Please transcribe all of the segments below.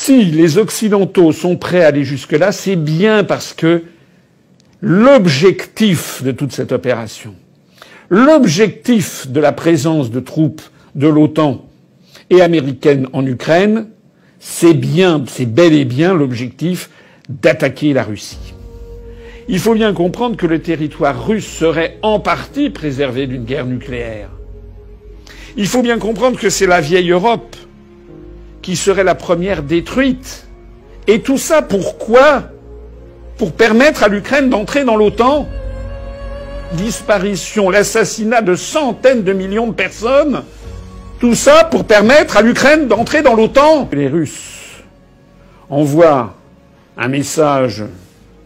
Si les Occidentaux sont prêts à aller jusque-là, c'est bien parce que l'objectif de toute cette opération, l'objectif de la présence de troupes de l'OTAN et américaines en Ukraine, c'est bel et bien l'objectif d'attaquer la Russie. Il faut bien comprendre que le territoire russe serait en partie préservé d'une guerre nucléaire. Il faut bien comprendre que c'est la vieille Europe qui serait la première détruite. Et tout ça pourquoi? Pour permettre à l'Ukraine d'entrer dans l'OTAN. Disparition, l'assassinat de centaines de millions de personnes. Tout ça pour permettre à l'Ukraine d'entrer dans l'OTAN. Les Russes envoient un message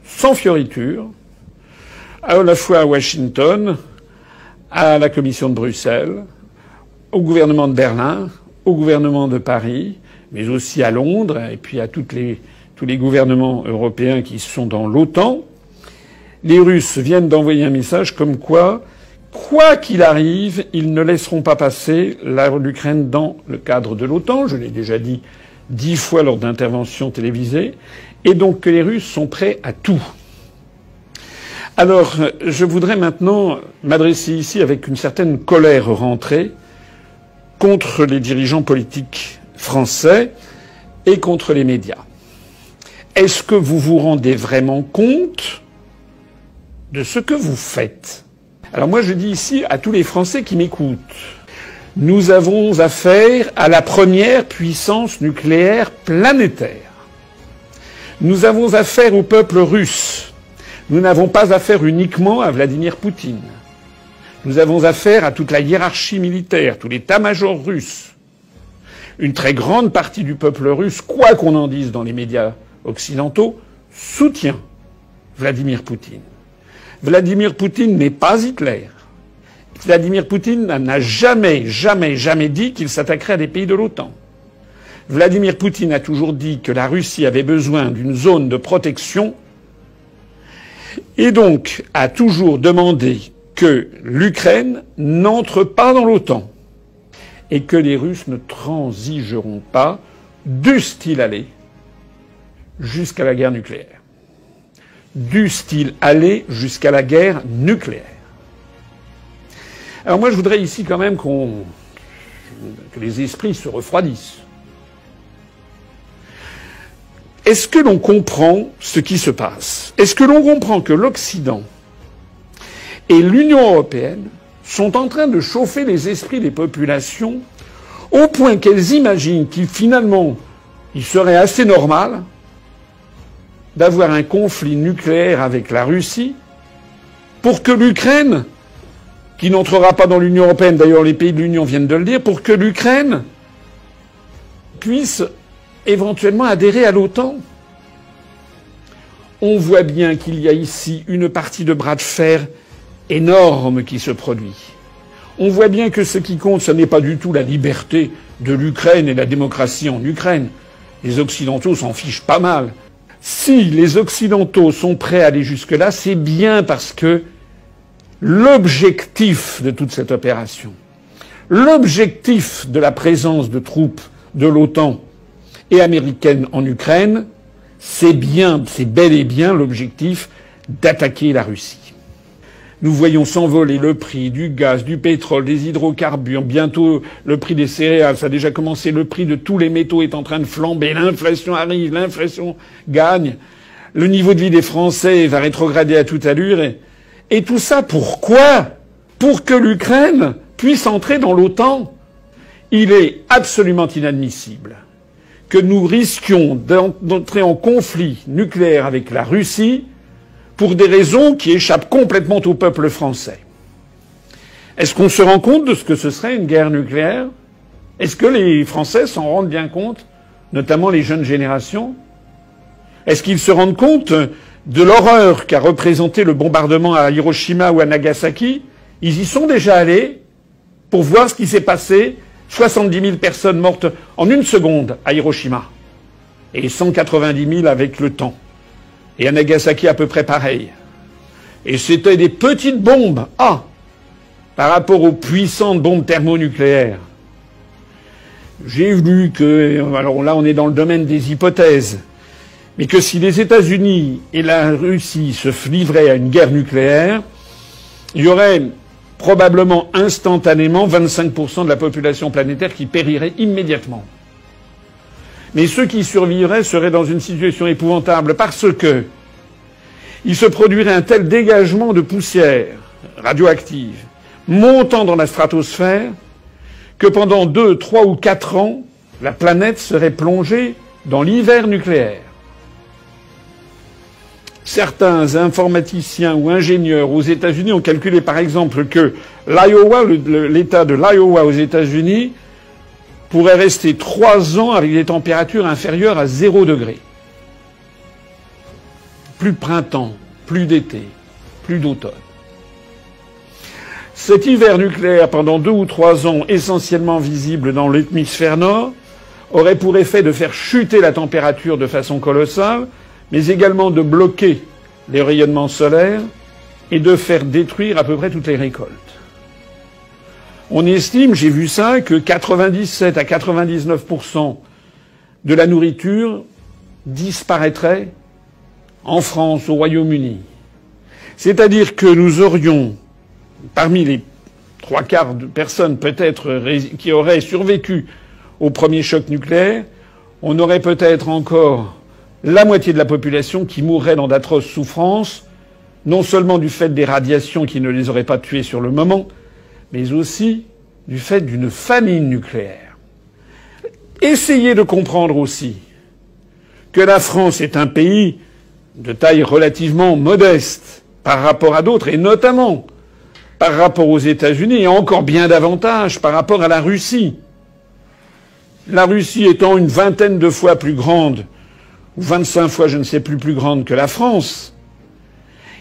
sans fioriture, à la fois à Washington, à la Commission de Bruxelles, au gouvernement de Berlin, au gouvernement de Paris, mais aussi à Londres, et puis à tous les gouvernements européens qui sont dans l'OTAN. Les Russes viennent d'envoyer un message comme quoi qu'il arrive, ils ne laisseront pas passer l'Ukraine dans le cadre de l'OTAN. Je l'ai déjà dit 10 fois lors d'interventions télévisées. Et donc que les Russes sont prêts à tout. Alors, je voudrais maintenant m'adresser ici avec une certaine colère rentrée contre les dirigeants politiques français et contre les médias. Est-ce que vous vous rendez vraiment compte de ce que vous faites? Alors moi, je dis ici à tous les Français qui m'écoutent, nous avons affaire à la première puissance nucléaire planétaire. Nous avons affaire au peuple russe. Nous n'avons pas affaire uniquement à Vladimir Poutine. Nous avons affaire à toute la hiérarchie militaire, tout l'état-major russe. Une très grande partie du peuple russe, quoi qu'on en dise dans les médias occidentaux, soutient Vladimir Poutine. Vladimir Poutine n'est pas Hitler. Vladimir Poutine n'a jamais dit qu'il s'attaquerait à des pays de l'OTAN. Vladimir Poutine a toujours dit que la Russie avait besoin d'une zone de protection et donc a toujours demandé que l'Ukraine n'entre pas dans l'OTAN et que les Russes ne transigeront pas, dussent-ils aller jusqu'à la guerre nucléaire. Dussent-ils aller jusqu'à la guerre nucléaire. Alors moi je voudrais ici quand même que les esprits se refroidissent. Est-ce que l'on comprend ce qui se passe? Est-ce que l'on comprend que l'Occident et l'Union européenne sont en train de chauffer les esprits des populations au point qu'elles imaginent qu'il serait assez normal d'avoir un conflit nucléaire avec la Russie pour que l'Ukraine, qui n'entrera pas dans l'Union européenne, d'ailleurs les pays de l'Union viennent de le dire, pour que l'Ukraine puisse éventuellement adhérer à l'OTAN. On voit bien qu'il y a ici une partie de bras de fer énorme qui se produit. On voit bien que ce qui compte, ce n'est pas du tout la liberté de l'Ukraine et la démocratie en Ukraine. Les Occidentaux s'en fichent pas mal. Si les Occidentaux sont prêts à aller jusque-là, c'est bien parce que l'objectif de toute cette opération, l'objectif de la présence de troupes de l'OTAN et américaines en Ukraine, c'est bel et bien l'objectif d'attaquer la Russie. Nous voyons s'envoler le prix du gaz, du pétrole, des hydrocarbures, bientôt le prix des céréales, ça a déjà commencé, le prix de tous les métaux est en train de flamber, l'inflation arrive, l'inflation gagne, le niveau de vie des Français va rétrograder à toute allure, et tout ça pourquoi? Pour que l'Ukraine puisse entrer dans l'OTAN. Il est absolument inadmissible que nous risquions d'entrer en conflit nucléaire avec la Russie pour des raisons qui échappent complètement au peuple français. Est-ce qu'on se rend compte de ce que ce serait une guerre nucléaire? Est-ce que les Français s'en rendent bien compte, notamment les jeunes générations? Est-ce qu'ils se rendent compte de l'horreur qu'a représenté le bombardement à Hiroshima ou à Nagasaki? Ils y sont déjà allés pour voir ce qui s'est passé. 70 000 personnes mortes en une seconde à Hiroshima. Et 190 000 avec le temps. Et à Nagasaki à peu près pareil. Et c'était des petites bombes. Par rapport aux puissantes bombes thermonucléaires. J'ai lu que, alors là on est dans le domaine des hypothèses, mais que si les États-Unis et la Russie se livraient à une guerre nucléaire, il y aurait probablement instantanément 25% de la population planétaire qui périrait immédiatement. Mais ceux qui survivraient seraient dans une situation épouvantable parce que il se produirait un tel dégagement de poussière radioactive montant dans la stratosphère que pendant 2, 3 ou 4 ans, la planète serait plongée dans l'hiver nucléaire. Certains informaticiens ou ingénieurs aux États-Unis ont calculé par exemple que l'Iowa, l'État de l'Iowa aux États-Unis, pourrait rester 3 ans avec des températures inférieures à 0 degré. Plus de printemps, plus d'été, plus d'automne. Cet hiver nucléaire, pendant 2 ou 3 ans, essentiellement visible dans l'hémisphère nord, aurait pour effet de faire chuter la température de façon colossale, mais également de bloquer les rayonnements solaires et de faire détruire à peu près toutes les récoltes. On estime, j'ai vu ça, que 97 à 99% de la nourriture disparaîtrait en France, au Royaume-Uni. C'est-à-dire que nous aurions, parmi les 3/4 de personnes peut-être qui auraient survécu au premier choc nucléaire, on aurait peut-être encore la moitié de la population qui mourrait dans d'atroces souffrances, non seulement du fait des radiations qui ne les auraient pas tués sur le moment, mais aussi du fait d'une famine nucléaire. Essayez de comprendre aussi que la France est un pays de taille relativement modeste par rapport à d'autres, et notamment par rapport aux États-Unis, et encore bien davantage par rapport à la Russie. La Russie étant une vingtaine de fois plus grande, ou 25 fois, je ne sais plus grande que la France,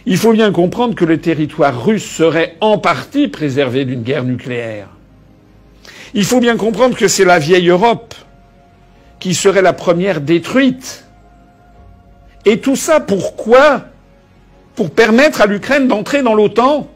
il faut bien comprendre que le territoire russe serait en partie préservé d'une guerre nucléaire. Il faut bien comprendre que c'est la vieille Europe qui serait la première détruite. Et tout ça pourquoi ? Pour permettre à l'Ukraine d'entrer dans l'OTAN.